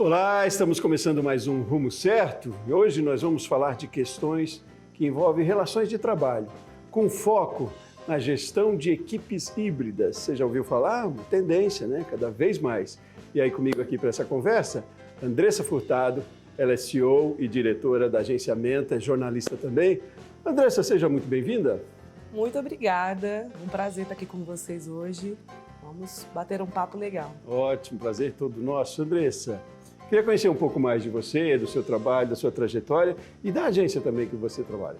Olá, estamos começando mais um Rumo Certo e hoje nós vamos falar de questões que envolvem relações de trabalho, com foco na gestão de equipes híbridas. Você já ouviu falar? Uma tendência, né? Cada vez mais. E aí comigo aqui para essa conversa, Andressa Furtado, ela é CEO e diretora da agência Menta, jornalista também. Andressa, seja muito bem-vinda. Muito obrigada, um prazer estar aqui com vocês hoje. Vamos bater um papo legal. Ótimo, prazer todo nosso. Andressa, queria conhecer um pouco mais de você, do seu trabalho, da sua trajetória e da agência também que você trabalha.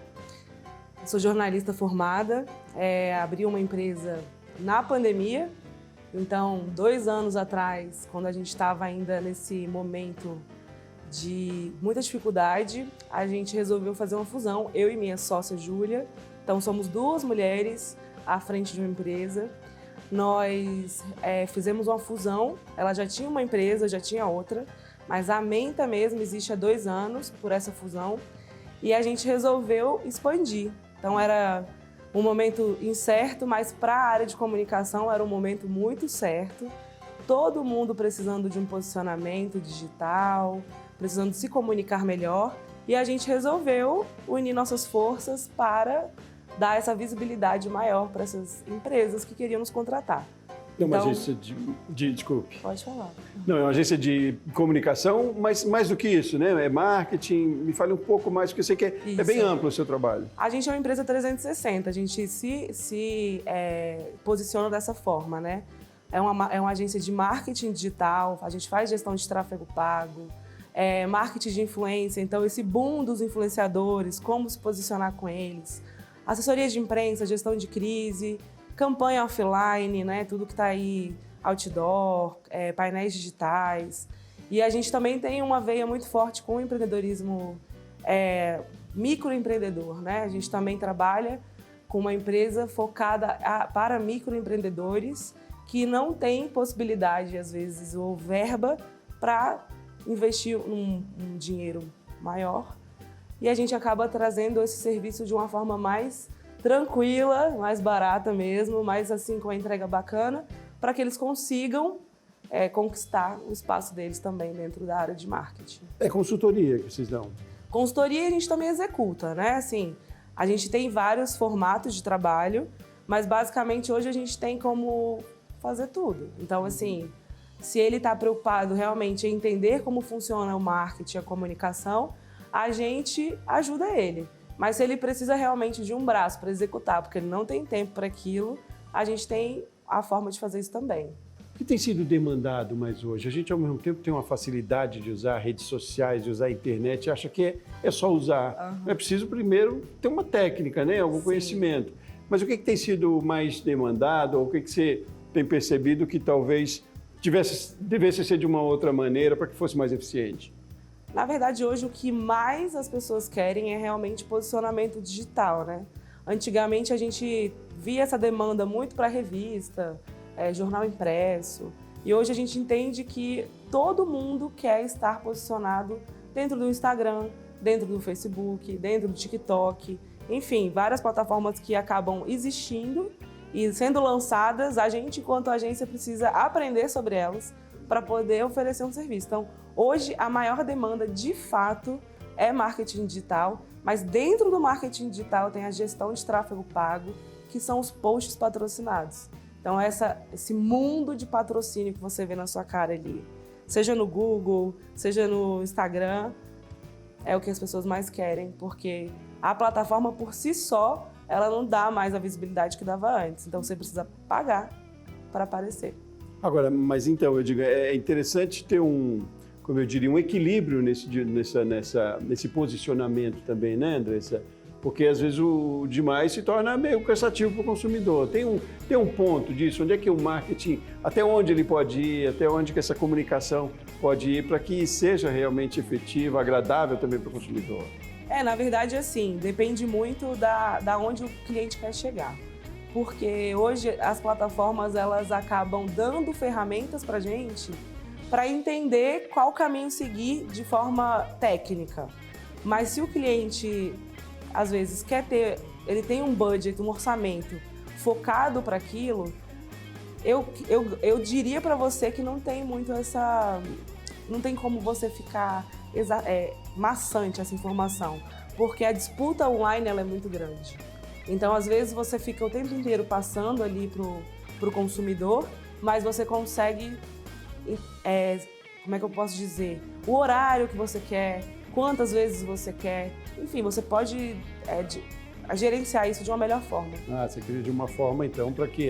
Eu sou jornalista formada, abri uma empresa na pandemia. Então, 2 anos atrás, quando a gente estava ainda nesse momento de muita dificuldade, a gente resolveu fazer uma fusão, eu e minha sócia Júlia. Então, somos 2 mulheres à frente de uma empresa. Nós fizemos uma fusão, ela já tinha uma empresa, já tinha outra, mas a Menta mesmo existe há 2 anos por essa fusão e a gente resolveu expandir. Então, era um momento incerto, mas para a área de comunicação era um momento muito certo. Todo mundo precisando de um posicionamento digital, precisando se comunicar melhor. E a gente resolveu unir nossas forças para dar essa visibilidade maior para essas empresas que queriam nos contratar. É uma Então, agência desculpe. Pode falar. Não, é uma agência de comunicação, mas mais do que isso, né? É marketing. Me fale um pouco mais, porque eu sei que é bem amplo o seu trabalho. A gente é uma empresa 360, a gente se posiciona dessa forma, né? É uma agência de marketing digital, a gente faz gestão de tráfego pago, marketing de influência, então esse boom dos influenciadores, como se posicionar com eles, assessoria de imprensa, gestão de crise, campanha offline, né? Tudo que está aí, outdoor, painéis digitais. E a gente também tem uma veia muito forte com o empreendedorismo microempreendedor, né? A gente também trabalha com uma empresa focada para microempreendedores que não têm possibilidade, às vezes, ou verba para investir um dinheiro maior. E a gente acaba trazendo esse serviço de uma forma mais tranquila, mais barata mesmo, mas assim com a entrega bacana, para que eles consigam conquistar o espaço deles também dentro da área de marketing. É consultoria que vocês dão? Consultoria a gente também executa, né? Assim, a gente tem vários formatos de trabalho, mas basicamente hoje a gente tem como fazer tudo. Então, assim, se ele está preocupado realmente em entender como funciona o marketing, a comunicação, a gente ajuda ele. Mas se ele precisa realmente de um braço para executar, porque ele não tem tempo para aquilo, a gente tem a forma de fazer isso também. O que tem sido demandado mais hoje? A gente, ao mesmo tempo, tem uma facilidade de usar redes sociais, de usar a internet, acha que é só usar. Não é preciso, primeiro, ter uma técnica, né? Algum conhecimento. Mas o que tem sido mais demandado, ou o que você tem percebido que talvez devesse ser de uma outra maneira para que fosse mais eficiente? Na verdade, hoje o que mais as pessoas querem é realmente posicionamento digital, né? Antigamente a gente via essa demanda muito para revista, jornal impresso, e hoje a gente entende que todo mundo quer estar posicionado dentro do Instagram, dentro do Facebook, dentro do TikTok, enfim, várias plataformas que acabam existindo e sendo lançadas, a gente, enquanto agência, precisa aprender sobre elas para poder oferecer um serviço. Então, hoje, a maior demanda, de fato, é marketing digital, mas dentro do marketing digital tem a gestão de tráfego pago, que são os posts patrocinados. Então, esse mundo de patrocínio que você vê na sua cara ali, seja no Google, seja no Instagram, é o que as pessoas mais querem, porque a plataforma por si só, ela não dá mais a visibilidade que dava antes. Então, você precisa pagar para aparecer. Agora, mas então, eu digo, é interessante ter como eu diria, um equilíbrio nesse posicionamento também, né, Andressa? Porque às vezes o demais se torna meio cansativo para o consumidor. Tem um ponto disso, onde é que o marketing, até onde ele pode ir, até onde que essa comunicação pode ir para que seja realmente efetiva, agradável também para o consumidor? Na verdade, assim, depende muito da onde o cliente quer chegar. Porque hoje as plataformas, elas acabam dando ferramentas para a gente para entender qual caminho seguir de forma técnica. Mas se o cliente, às vezes, ele tem um budget, um orçamento focado para aquilo, eu diria para você que não tem muito não tem como você ficar maçante essa informação, porque a disputa online ela é muito grande. Então, às vezes, você fica o tempo inteiro passando ali pro consumidor, mas você consegue, como é que eu posso dizer, o horário que você quer, quantas vezes você quer, enfim, você pode gerenciar isso de uma melhor forma. Você queria de uma forma, então, para que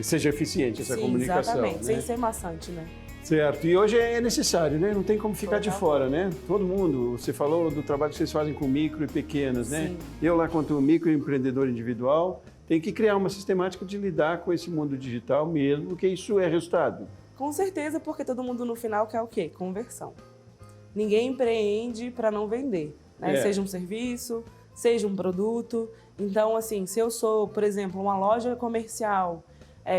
seja eficiente essa comunicação. Exatamente, né? sem ser maçante, né? Certo, e hoje é necessário, né? Não tem como ficar de fora, né? Todo mundo, você falou do trabalho que vocês fazem com micro e pequenas, né? Sim. Eu lá, quanto microempreendedor individual, tenho que criar uma sistemática de lidar com esse mundo digital mesmo, que isso é resultado. Com certeza, porque todo mundo no final quer o quê? Conversão. Ninguém empreende para não vender, né? Seja um serviço, seja um produto. Então, assim, se eu sou, por exemplo, uma loja comercial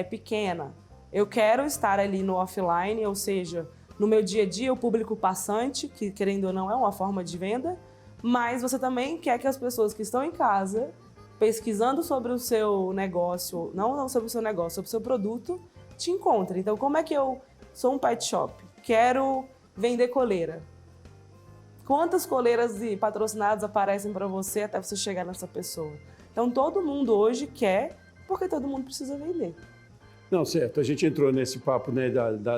pequena, eu quero estar ali no offline, ou seja, no meu dia a dia, o público passante, que querendo ou não é uma forma de venda, mas você também quer que as pessoas que estão em casa, pesquisando sobre o seu negócio, não sobre o seu negócio, sobre o seu produto, te encontrem. Então, como é que eu sou um pet shop? Quero vender coleira. Quantas coleiras e patrocinados aparecem para você até você chegar nessa pessoa? Então, todo mundo hoje quer, porque todo mundo precisa vender. Não, certo. A gente entrou nesse papo, né,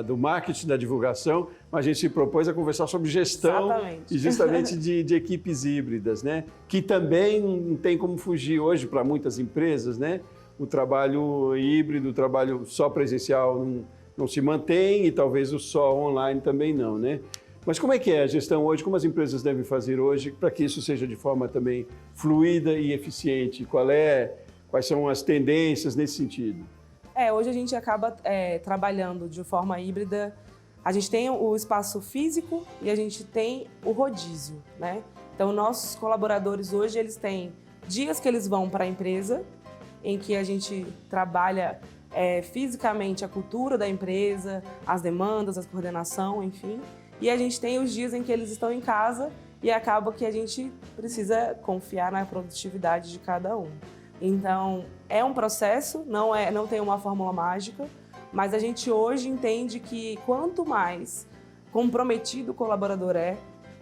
do marketing, da divulgação, mas a gente se propôs a conversar sobre gestão. Exatamente. E justamente de equipes híbridas, né? Que também não tem como fugir hoje para muitas empresas, né? O trabalho híbrido, o trabalho só presencial não se mantém e talvez o só online também não, né? Mas como é que é a gestão hoje? Como as empresas devem fazer hoje para que isso seja de forma também fluida e eficiente? Quais são as tendências nesse sentido? Hoje a gente acaba trabalhando de forma híbrida. A gente tem o espaço físico e a gente tem o rodízio, né? Então, nossos colaboradores hoje, eles têm dias que eles vão para a empresa, em que a gente trabalha fisicamente a cultura da empresa, as demandas, a coordenação, enfim. E a gente tem os dias em que eles estão em casa e acaba que a gente precisa confiar na produtividade de cada um. Então, é um processo, não tem uma fórmula mágica, mas a gente hoje entende que quanto mais comprometido o colaborador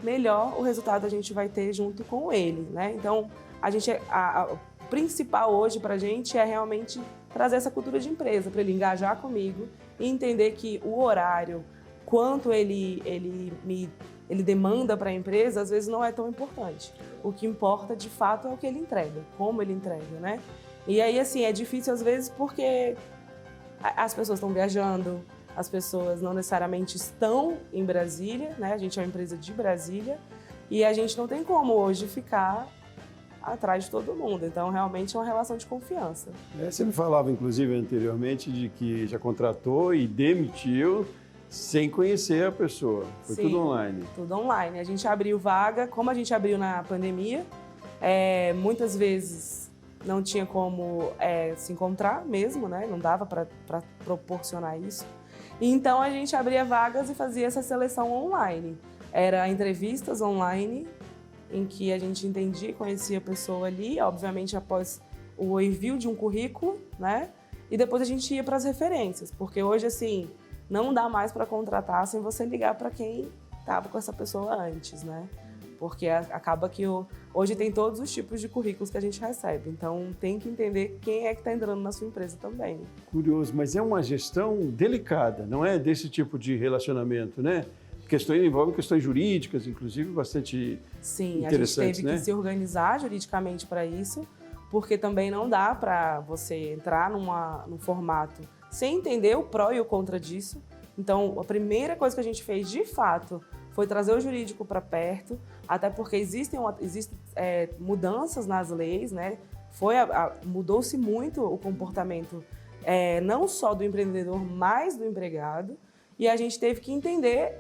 melhor o resultado a gente vai ter junto com ele, né? Então, o principal hoje para a gente é realmente trazer essa cultura de empresa, para ele engajar comigo e entender que o horário, quanto ele demanda para a empresa, às vezes não é tão importante. O que importa, de fato, é o que ele entrega, como ele entrega, né? E aí, assim, é difícil às vezes porque as pessoas estão viajando, as pessoas não necessariamente estão em Brasília, né? A gente é uma empresa de Brasília e a gente não tem como hoje ficar atrás de todo mundo. Então, realmente é uma relação de confiança. Você me falava, inclusive, anteriormente, de que já contratou e demitiu sem conhecer a pessoa. Foi tudo online. Tudo online. A gente abriu vaga, como a gente abriu na pandemia, muitas vezes não tinha como se encontrar mesmo, né? Não dava para proporcionar isso. Então, a gente abria vagas e fazia essa seleção online. Era entrevistas online, em que a gente entendia e conhecia a pessoa ali, obviamente após o envio de um currículo, né? E depois a gente ia para as referências, porque hoje, assim, não dá mais para contratar sem você ligar para quem estava com essa pessoa antes, né? Porque acaba que hoje tem todos os tipos de currículos que a gente recebe, então tem que entender quem é que está entrando na sua empresa também. Curioso, mas é uma gestão delicada, não é? Desse tipo de relacionamento, né? Envolvem questões jurídicas, inclusive, bastante Sim, interessantes, a gente teve né? que se organizar juridicamente para isso, porque também não dá para você entrar num formato sem entender o pró e o contra disso. Então, a primeira coisa que a gente fez, de fato, foi trazer o jurídico para perto, até porque existem mudanças nas leis, né? Mudou-se muito o comportamento, não só do empreendedor, mas do empregado, e a gente teve que entender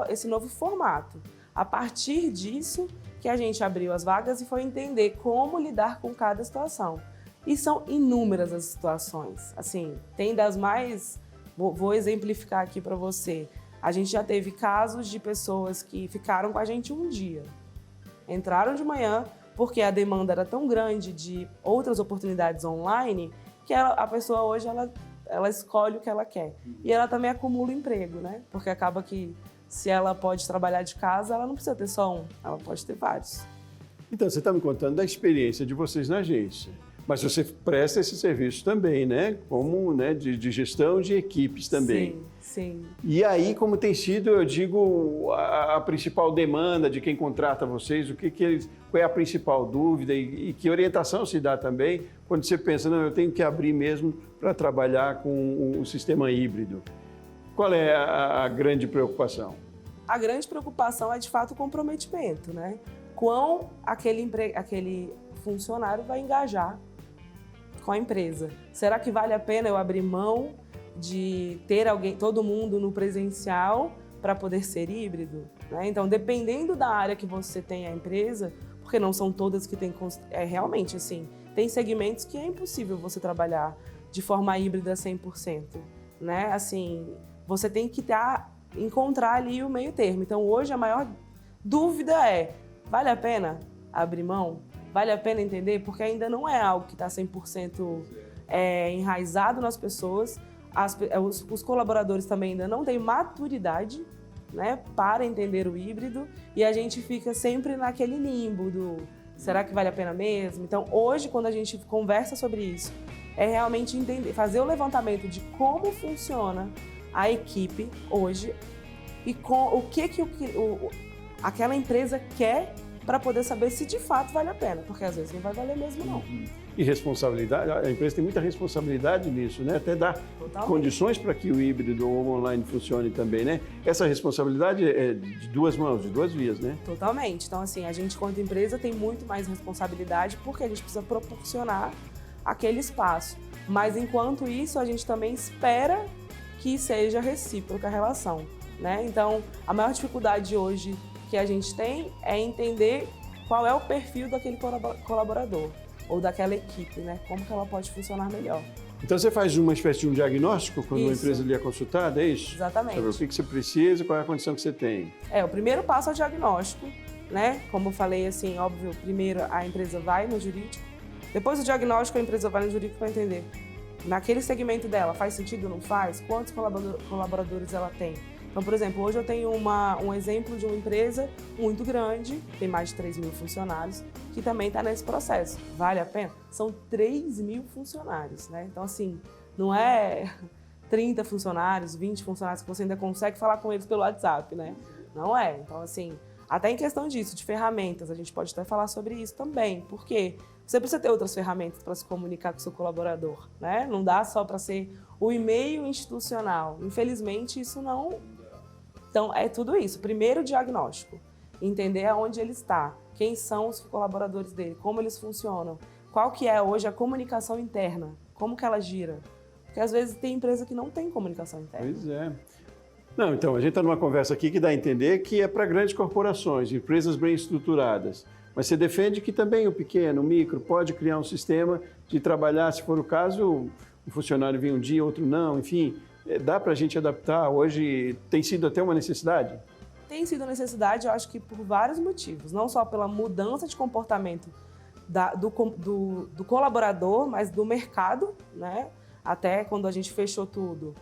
esse novo formato. A partir disso, que a gente abriu as vagas e foi entender como lidar com cada situação. E são inúmeras as situações. Assim, tem das mais... Vou exemplificar aqui para você. A gente já teve casos de pessoas que ficaram com a gente um dia. Entraram de manhã porque a demanda era tão grande de outras oportunidades online que a pessoa hoje ela escolhe o que ela quer. E ela também acumula emprego, né? Porque acaba que Se ela pode trabalhar de casa, ela não precisa ter só um, ela pode ter vários. Então, você está me contando da experiência de vocês na agência, mas você presta esse serviço também, né? Como, né, de gestão de equipes também. Sim, sim. E aí, como tem sido, eu digo, a principal demanda de quem contrata vocês, qual é a principal dúvida e que orientação se dá também quando você pensa, não, eu tenho que abrir mesmo para trabalhar com o sistema híbrido. Qual é a grande preocupação? A grande preocupação é, de fato, o comprometimento, né? Quão aquele funcionário vai engajar com a empresa. Será que vale a pena eu abrir mão de ter todo mundo no presencial para poder ser híbrido? Né? Então, dependendo da área que você tem a empresa, porque não são todas que têm... realmente, assim, tem segmentos que é impossível você trabalhar de forma híbrida 100%. Né? Assim, você tem que encontrar ali o meio termo. Então, hoje, a maior dúvida é, vale a pena abrir mão? Vale a pena entender? Porque ainda não é algo que está 100% enraizado nas pessoas. Os colaboradores também ainda não têm maturidade, né, para entender o híbrido. E a gente fica sempre naquele limbo do será que vale a pena mesmo? Então, hoje, quando a gente conversa sobre isso, é realmente entender, fazer o levantamento de como funciona a equipe hoje e com o que aquela empresa quer para poder saber se de fato vale a pena, porque às vezes não vai valer mesmo não. E responsabilidade, a empresa tem muita responsabilidade nisso, né? Até dar condições para que o híbrido ou online funcione também, né? Essa responsabilidade é de duas mãos, de duas vias, né? Totalmente. Então, assim, a gente, quanto empresa, tem muito mais responsabilidade porque a gente precisa proporcionar aquele espaço. Mas, enquanto isso, a gente também espera que seja recíproca a relação, né? Então, a maior dificuldade hoje que a gente tem é entender qual é o perfil daquele colaborador ou daquela equipe, né? Como que ela pode funcionar melhor. Então você faz uma espécie de um diagnóstico quando uma Isso. empresa lhe é consultada, é isso? Exatamente. Saber o que você precisa, qual é a condição que você tem. O primeiro passo é o diagnóstico, né? Como eu falei, assim, óbvio, primeiro a empresa vai no jurídico, depois do diagnóstico a empresa vai no jurídico para entender. Naquele segmento dela, faz sentido ou não faz? Quantos colaboradores ela tem? Então, por exemplo, hoje eu tenho um exemplo de uma empresa muito grande, tem mais de 3 mil funcionários, que também está nesse processo. Vale a pena? São 3 mil funcionários, né? Então, assim, não é 30 funcionários, 20 funcionários que você ainda consegue falar com eles pelo WhatsApp, né? Não é. Então, assim, até em questão disso, de ferramentas, a gente pode até falar sobre isso também. Por quê? Você precisa ter outras ferramentas para se comunicar com o seu colaborador, né? Não dá só para ser o e-mail institucional. Infelizmente, isso não... Então, é tudo isso. Primeiro, o diagnóstico. Entender aonde ele está, quem são os colaboradores dele, como eles funcionam, qual que é hoje a comunicação interna, como que ela gira. Porque, às vezes, tem empresa que não tem comunicação interna. Pois é. Não, então, a gente está numa conversa aqui que dá a entender que é para grandes corporações, empresas bem estruturadas. Mas você defende que também o pequeno, o micro, pode criar um sistema de trabalhar, se for o caso, um funcionário vem um dia, outro não, enfim... Dá para a gente adaptar? Hoje tem sido até uma necessidade? Tem sido necessidade, eu acho que por vários motivos. Não só pela mudança de comportamento do colaborador, mas do mercado, né? Até quando a gente fechou tudo,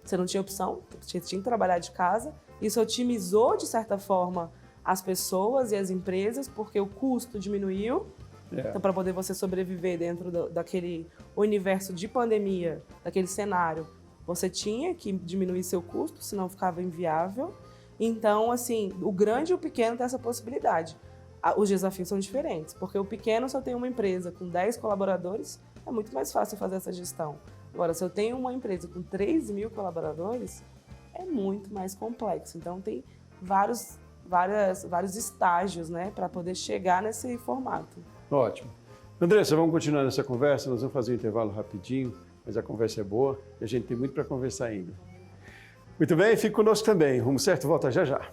você não tinha opção, você tinha que trabalhar de casa. Isso otimizou, de certa forma, as pessoas e as empresas, porque o custo diminuiu. Então, para poder você sobreviver dentro daquele universo de pandemia, daquele cenário, você tinha que diminuir seu custo, senão ficava inviável. Então, assim, o grande e o pequeno tem essa possibilidade. Os desafios são diferentes, porque o pequeno, se eu tenho uma empresa com 10 colaboradores, é muito mais fácil fazer essa gestão. Agora, se eu tenho uma empresa com 3 mil colaboradores, é muito mais complexo. Então, tem vários estágios, né, para poder chegar nesse formato. Ótimo. Andressa, vamos continuar nessa conversa, nós vamos fazer um intervalo rapidinho. Mas a conversa é boa e a gente tem muito para conversar ainda. Muito bem, fique conosco também. Rumo Certo volta já já.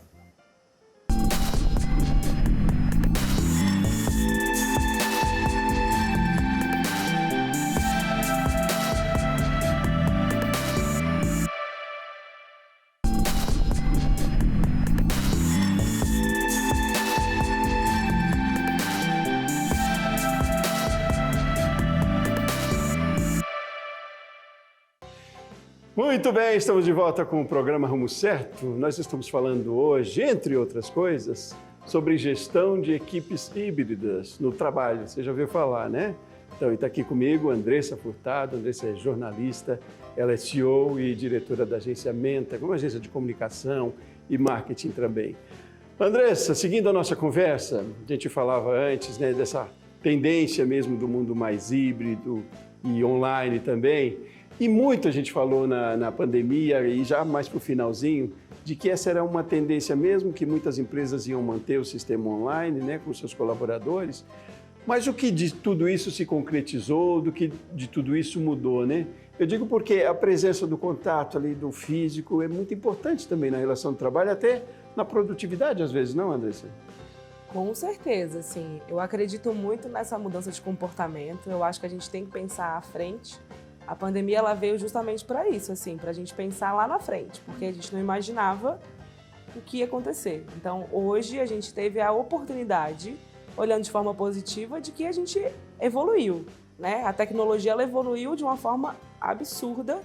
Muito bem, estamos de volta com o programa Rumo Certo. Nós estamos falando hoje, entre outras coisas, sobre gestão de equipes híbridas no trabalho. Você já ouviu falar, né? Então, está aqui comigo Andressa Furtado. Andressa é jornalista, ela é CEO e diretora da agência Menta, uma agência de comunicação e marketing também. Andressa, seguindo a nossa conversa, a gente falava antes, né, dessa tendência mesmo do mundo mais híbrido e online também. E muito a gente falou na pandemia e já mais para o finalzinho, de que essa era uma tendência mesmo, que muitas empresas iam manter o sistema online, né, com seus colaboradores. Mas o que de tudo isso se concretizou, do que de tudo isso mudou, né? Eu digo porque a presença do contato ali, do físico, é muito importante também na relação de trabalho, até na produtividade às vezes, não, Andressa? Com certeza, sim. Eu acredito muito nessa mudança de comportamento. Eu acho que a gente tem que pensar à frente. A pandemia ela veio justamente para isso, assim, para a gente pensar lá na frente, porque a gente não imaginava o que ia acontecer. Então, hoje a gente teve a oportunidade, olhando de forma positiva, de que a gente evoluiu, né? A tecnologia ela evoluiu de uma forma absurda.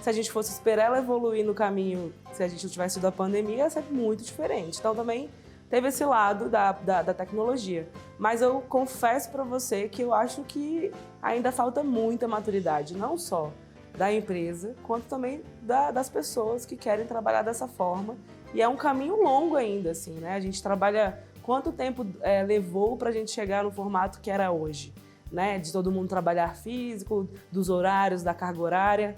Se a gente fosse esperar ela evoluir no caminho, se a gente não tivesse tido a pandemia, ia ser muito diferente. Então, também teve esse lado da tecnologia. Mas eu confesso para você que eu acho que ainda falta muita maturidade, não só da empresa, quanto também das pessoas que querem trabalhar dessa forma. E é um caminho longo ainda, assim, né? A gente trabalha... Quanto tempo levou para a gente chegar no formato que era hoje, né? De todo mundo trabalhar físico, dos horários, da carga horária.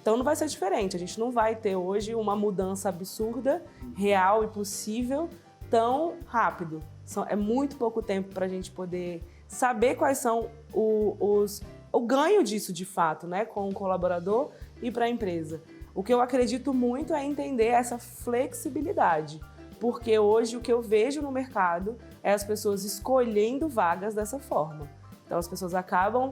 Então não vai ser diferente. A gente não vai ter hoje uma mudança absurda, real e possível tão rápido. É muito pouco tempo para a gente poder saber quais são o ganho disso de fato, né? Com o colaborador e para a empresa. O que eu acredito muito é entender essa flexibilidade. Porque hoje o que eu vejo no mercado é as pessoas escolhendo vagas dessa forma. Então as pessoas acabam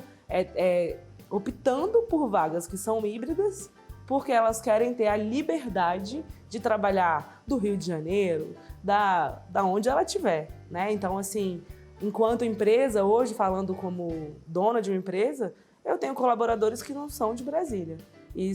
optando por vagas que são híbridas porque elas querem ter a liberdade de trabalhar do Rio de Janeiro, da onde ela estiver, né? Então, assim, enquanto empresa, hoje falando como dona de uma empresa, eu tenho colaboradores que não são de Brasília. E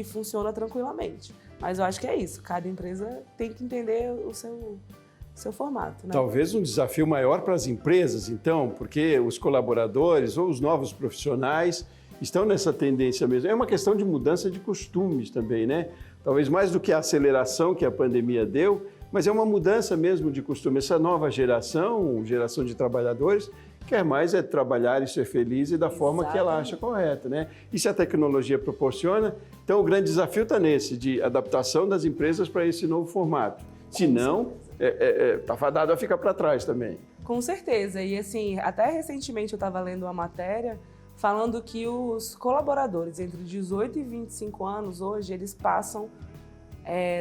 funciona tranquilamente. Mas eu acho que é isso, cada empresa tem que entender o seu formato, né? Talvez um desafio maior para as empresas, então, porque os colaboradores ou os novos profissionais estão nessa tendência mesmo. É uma questão de mudança de costumes também, né? Talvez mais do que a aceleração que a pandemia deu, mas é uma mudança mesmo de costume. Essa nova geração de trabalhadores, quer mais é trabalhar e ser feliz e da forma que ela acha correta, né? E se a tecnologia proporciona, então o grande desafio está nesse, de adaptação das empresas para esse novo formato. Se não, está fadado a ficar para trás também. Com certeza. E assim, até recentemente eu estava lendo uma matéria falando que os colaboradores entre 18 e 25 anos hoje, eles passam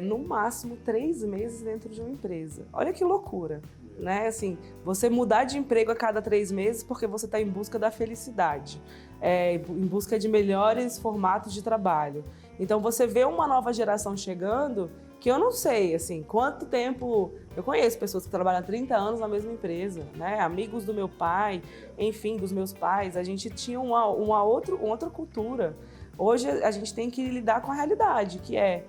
no máximo 3 meses dentro de uma empresa. Olha que loucura, né? Assim, você mudar de emprego a cada 3 meses porque você está em busca da felicidade, em busca de melhores formatos de trabalho. Então você vê uma nova geração chegando que eu não sei, assim, quanto tempo... Eu conheço pessoas que trabalham há 30 anos na mesma empresa, né? Amigos do meu pai, enfim, dos meus pais. A gente tinha uma outra cultura. Hoje a gente tem que lidar com a realidade, que é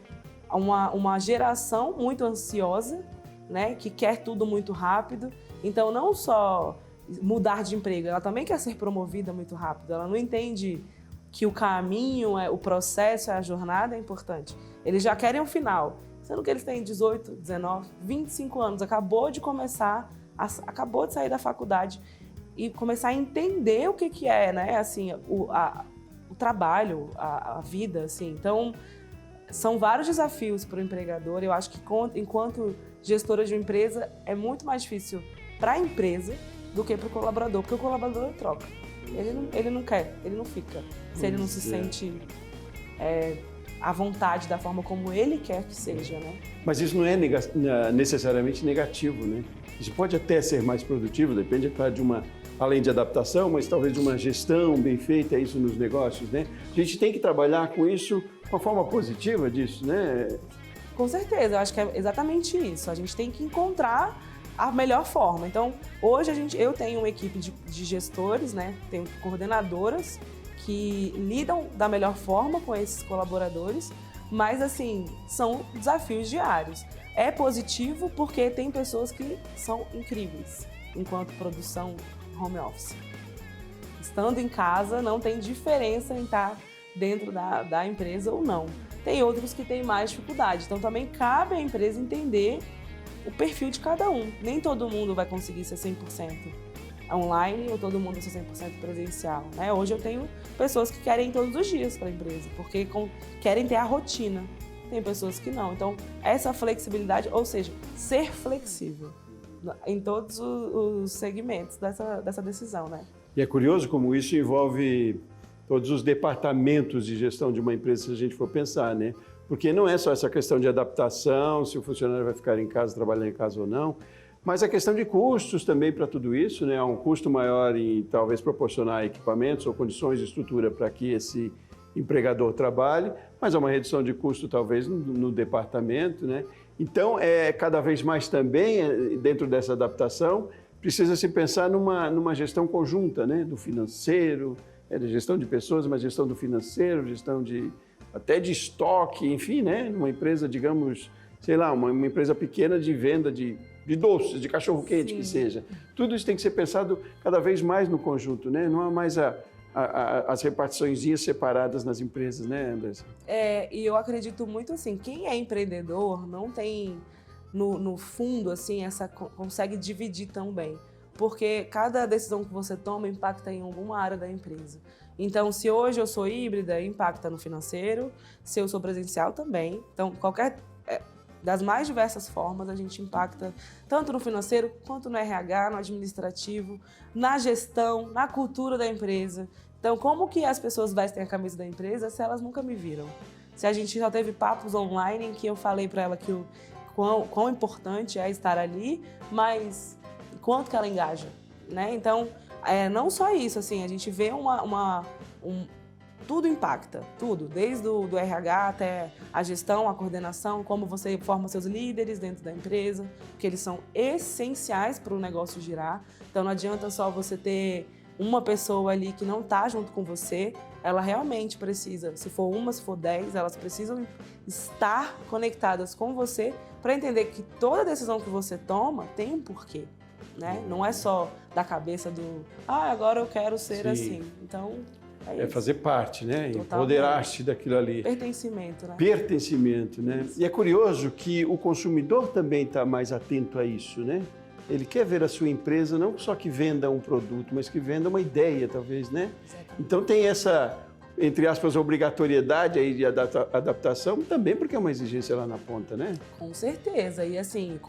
uma geração muito ansiosa, né? Que quer tudo muito rápido. Então, não só mudar de emprego, ela também quer ser promovida muito rápido. Ela não entende que o caminho, o processo, a jornada é importante. Eles já querem o final. Sendo que eles têm 18, 19, 25 anos, acabou de sair da faculdade e começar a entender o que é, né? Assim, o trabalho, a vida, assim. Então, são vários desafios para o empregador. Eu acho que, enquanto gestora de uma empresa, é muito mais difícil para a empresa do que para o colaborador, porque o colaborador troca. Ele não quer, ele não fica. Se ele não se sente à vontade da forma como ele quer que seja, né? Mas isso não é necessariamente negativo, né? Isso pode até ser mais produtivo, depende, claro, além de adaptação, mas talvez de uma gestão bem feita, isso nos negócios, né? A gente tem que trabalhar com isso, com a forma positiva disso, né? Com certeza, eu acho que é exatamente isso. A gente tem que encontrar a melhor forma. Então, hoje eu tenho uma equipe de gestores, né? Tenho coordenadoras que lidam da melhor forma com esses colaboradores, mas assim, são desafios diários. É positivo porque tem pessoas que são incríveis enquanto produção home office. Estando em casa, não tem diferença em estar dentro da empresa ou não. Tem outros que têm mais dificuldade, então também cabe à empresa entender o perfil de cada um. Nem todo mundo vai conseguir ser 100% online ou todo mundo vai ser 100% presencial, né? Hoje eu tenho pessoas que querem ir todos os dias para a empresa, porque querem ter a rotina. Tem pessoas que não. Então, essa flexibilidade, ou seja, ser flexível em todos os segmentos dessa decisão, né? E é curioso como isso envolve todos os departamentos de gestão de uma empresa, se a gente for pensar, né? Porque não é só essa questão de adaptação, se o funcionário vai ficar em casa, trabalhar em casa ou não, mas a questão de custos também para tudo isso, né? Há um custo maior em talvez proporcionar equipamentos ou condições de estrutura para que esse empregador trabalhe, mas há uma redução de custo talvez no departamento, né? Então, cada vez mais também, dentro dessa adaptação, precisa se pensar numa gestão conjunta, né? Do financeiro, da gestão de pessoas, mas gestão do financeiro, gestão até de estoque, enfim, né? Numa empresa, digamos, sei lá, uma empresa pequena de venda de doces, de cachorro-quente, que seja. Tudo isso tem que ser pensado cada vez mais no conjunto, né? Não há mais as repartiçõezinhas separadas nas empresas, né, Andressa? E eu acredito muito assim, quem é empreendedor não tem, no fundo, assim, consegue dividir tão bem. Porque cada decisão que você toma impacta em alguma área da empresa. Então, se hoje eu sou híbrida, impacta no financeiro, se eu sou presencial também. Então, das mais diversas formas, a gente impacta tanto no financeiro, quanto no RH, no administrativo, na gestão, na cultura da empresa. Então, como que as pessoas vestem a camisa da empresa se elas nunca me viram? Se a gente já teve papos online em que eu falei para ela que quão importante é estar ali, mas quanto que ela engaja, né? Então, não só isso, assim, a gente vê tudo impacta, tudo, desde do RH até a gestão, a coordenação, como você forma seus líderes dentro da empresa, porque eles são essenciais para o negócio girar. Então, não adianta só você ter uma pessoa ali que não está junto com você, ela realmente precisa, se for uma, se for 10, elas precisam estar conectadas com você para entender que toda decisão que você toma tem um porquê. Né? Não é só da cabeça agora eu quero ser Sim. assim. Então, isso. Fazer parte, né? Empoderar-se daquilo ali. Pertencimento, né? Pertencimento, né? E é curioso que o consumidor também está mais atento a isso, né? Ele quer ver a sua empresa não só que venda um produto, mas que venda uma ideia, talvez, né? Exatamente. Então tem essa, entre aspas, obrigatoriedade aí de adaptação, também porque é uma exigência lá na ponta, né? Com certeza. E assim,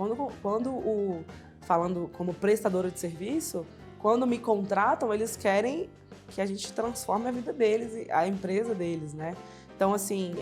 falando como prestadora de serviço, quando me contratam, eles querem que a gente transforme a vida deles, a empresa deles, né? Então, assim,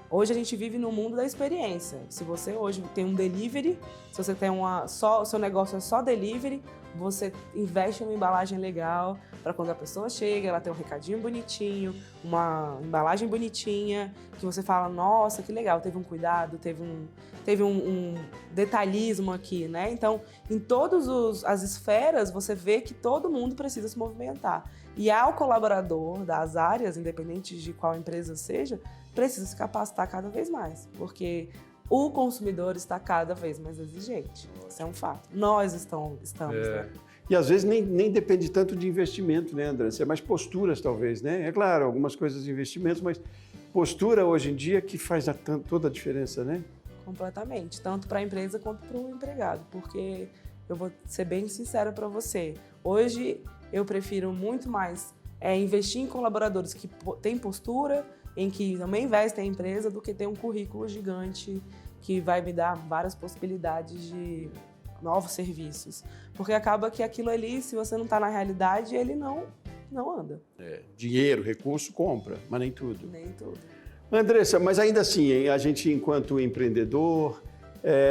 hoje a gente vive no mundo da experiência. Se você hoje tem um delivery, se você tem o seu negócio é só delivery, você investe numa embalagem legal para quando a pessoa chega, ela tem um recadinho bonitinho, uma embalagem bonitinha, que você fala, nossa, que legal, teve um cuidado, teve um detalhismo aqui, né? Então, em todas as esferas, você vê que todo mundo precisa se movimentar. E ao colaborador das áreas, independente de qual empresa seja, precisa se capacitar cada vez mais, porque o consumidor está cada vez mais exigente. Isso é um fato. Nós estamos, né? E às vezes nem depende tanto de investimento, né, André? É mais posturas, talvez, né? É claro, algumas coisas de investimentos, mas postura hoje em dia que faz toda a diferença, né? Completamente, tanto para a empresa quanto para o empregado, porque eu vou ser bem sincera para você. Hoje eu prefiro muito mais investir em colaboradores que têm postura, em que também investem em empresa, do que ter um currículo gigante que vai me dar várias possibilidades de novos serviços. Porque acaba que aquilo ali, se você não está na realidade, ele não anda. Dinheiro, recurso, compra, mas nem tudo. Nem tudo. Andressa, mas ainda assim, a gente, enquanto empreendedor,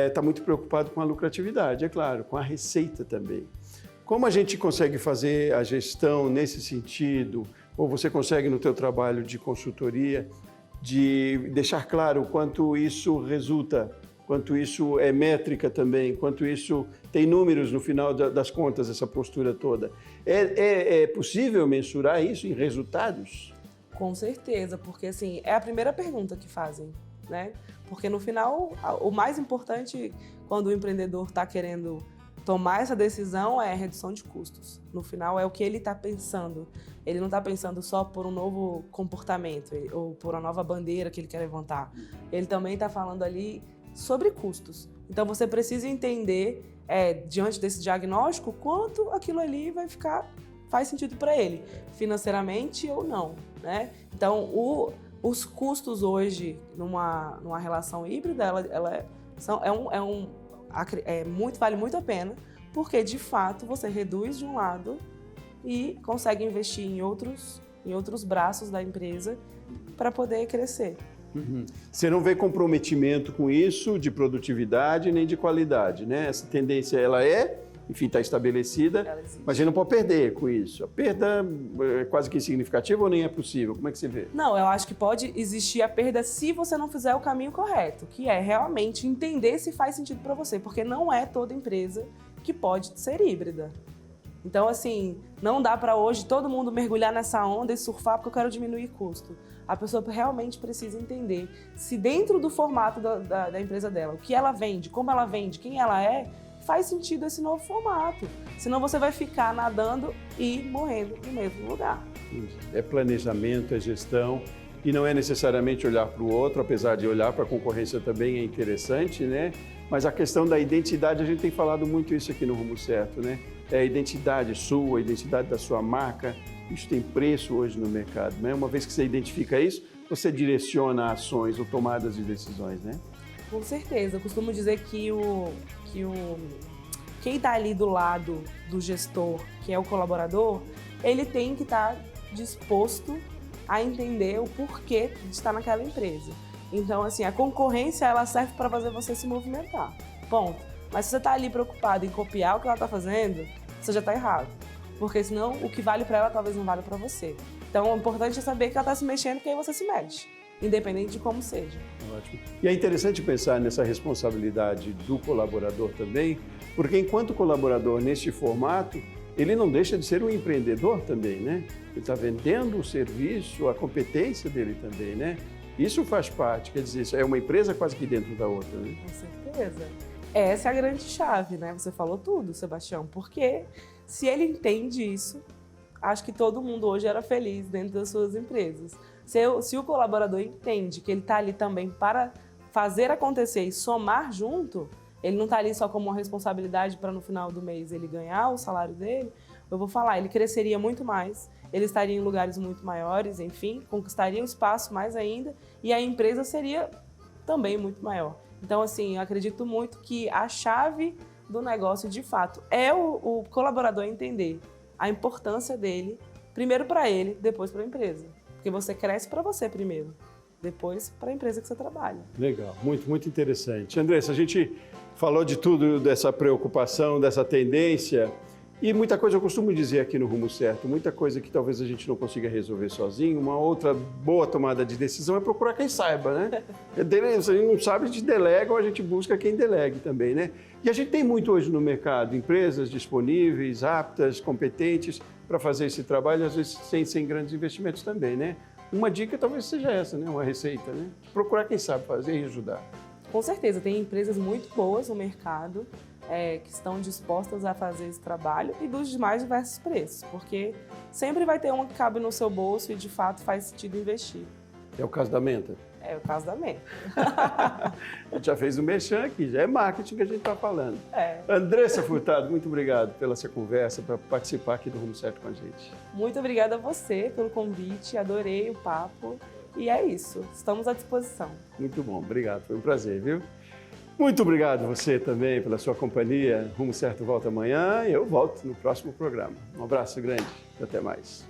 está muito preocupado com a lucratividade, é claro, com a receita também. Como a gente consegue fazer a gestão nesse sentido, ou você consegue no teu trabalho de consultoria, de deixar claro o quanto isso resulta quanto isso é métrica também, quanto isso tem números no final das contas, essa postura toda. É possível mensurar isso em resultados? Com certeza, porque assim, é a primeira pergunta que fazem, né? Porque no final, o mais importante quando o empreendedor está querendo tomar essa decisão é a redução de custos. No final, é o que ele está pensando. Ele não está pensando só por um novo comportamento ou por uma nova bandeira que ele quer levantar. Ele também está falando ali sobre custos. Então, você precisa entender, diante desse diagnóstico, quanto aquilo ali faz sentido para ele, financeiramente ou não, né? Então, os custos hoje, numa relação híbrida, vale muito a pena, porque de fato você reduz de um lado e consegue investir em outros braços da empresa para poder crescer. Uhum. Você não vê comprometimento com isso de produtividade nem de qualidade, né? Essa tendência, enfim, está estabelecida, mas a gente não pode perder com isso. A perda é quase que insignificativa ou nem é possível? Como é que você vê? Não, eu acho que pode existir a perda se você não fizer o caminho correto, que é realmente entender se faz sentido para você, porque não é toda empresa que pode ser híbrida. Então, assim, não dá para hoje todo mundo mergulhar nessa onda e surfar porque eu quero diminuir custo. A pessoa realmente precisa entender se dentro do formato da empresa dela, o que ela vende, como ela vende, quem ela é, faz sentido esse novo formato. Senão você vai ficar nadando e morrendo no mesmo lugar. É planejamento, é gestão, e não é necessariamente olhar para o outro, apesar de olhar para a concorrência também é interessante, né? Mas a questão da identidade, a gente tem falado muito isso aqui no Rumo Certo, né? É a identidade sua, a identidade da sua marca, isso tem preço hoje no mercado, né? Uma vez que você identifica isso, você direciona ações ou tomadas de decisões, né? Com certeza. Eu costumo dizer que quem está ali do lado do gestor, que é o colaborador, ele tem que estar disposto a entender o porquê de estar naquela empresa. Então, assim, a concorrência, ela serve para fazer você se movimentar. Ponto. Mas se você está ali preocupado em copiar o que ela está fazendo, você já está errado. Porque senão o que vale para ela talvez não vale para você. Então, o importante é saber que ela está se mexendo, que aí você se mexe, independente de como seja. Ótimo. E é interessante pensar nessa responsabilidade do colaborador também, porque enquanto colaborador neste formato, ele não deixa de ser um empreendedor também, né? Ele está vendendo o serviço, a competência dele também, né? Isso faz parte, quer dizer, isso é uma empresa quase que dentro da outra, né? Com certeza. Essa é a grande chave, né? Você falou tudo, Sebastião, porque se ele entende isso, acho que todo mundo hoje era feliz dentro das suas empresas. Se o colaborador entende que ele está ali também para fazer acontecer e somar junto, ele não está ali só como uma responsabilidade para no final do mês ele ganhar o salário dele, eu vou falar, ele cresceria muito mais, ele estaria em lugares muito maiores, enfim, conquistaria um espaço mais ainda e a empresa seria também muito maior. Então, assim, eu acredito muito que a chave do negócio, de fato, é o colaborador entender a importância dele, primeiro para ele, depois para a empresa. Porque você cresce para você primeiro, depois para a empresa que você trabalha. Legal, muito, muito interessante. Andressa, a gente falou de tudo, dessa preocupação, dessa tendência, e muita coisa eu costumo dizer aqui no Rumo Certo, muita coisa que talvez a gente não consiga resolver sozinho. Uma outra boa tomada de decisão é procurar quem saiba, né? Se a gente não sabe, a gente delega ou a gente busca quem delegue também, né? E a gente tem muito hoje no mercado, empresas disponíveis, aptas, competentes para fazer esse trabalho, às vezes sem grandes investimentos também, né? Uma dica talvez seja essa, né? Uma receita, né? Procurar quem sabe fazer e ajudar. Com certeza, tem empresas muito boas no mercado que estão dispostas a fazer esse trabalho e dos mais diversos preços, porque sempre vai ter uma que cabe no seu bolso e de fato faz sentido investir. É o caso da Menta? É o caso da Menta. A gente já fez o merchan aqui, já é marketing que a gente está falando. Andressa Furtado, muito obrigado pela essa conversa, para participar aqui do Rumo Certo com a gente. Muito obrigada a você pelo convite, adorei o papo e é isso, estamos à disposição. Muito bom, obrigado, foi um prazer, viu? Muito obrigado você também pela sua companhia. Rumo Certo volta amanhã e eu volto no próximo programa. Um abraço grande e até mais.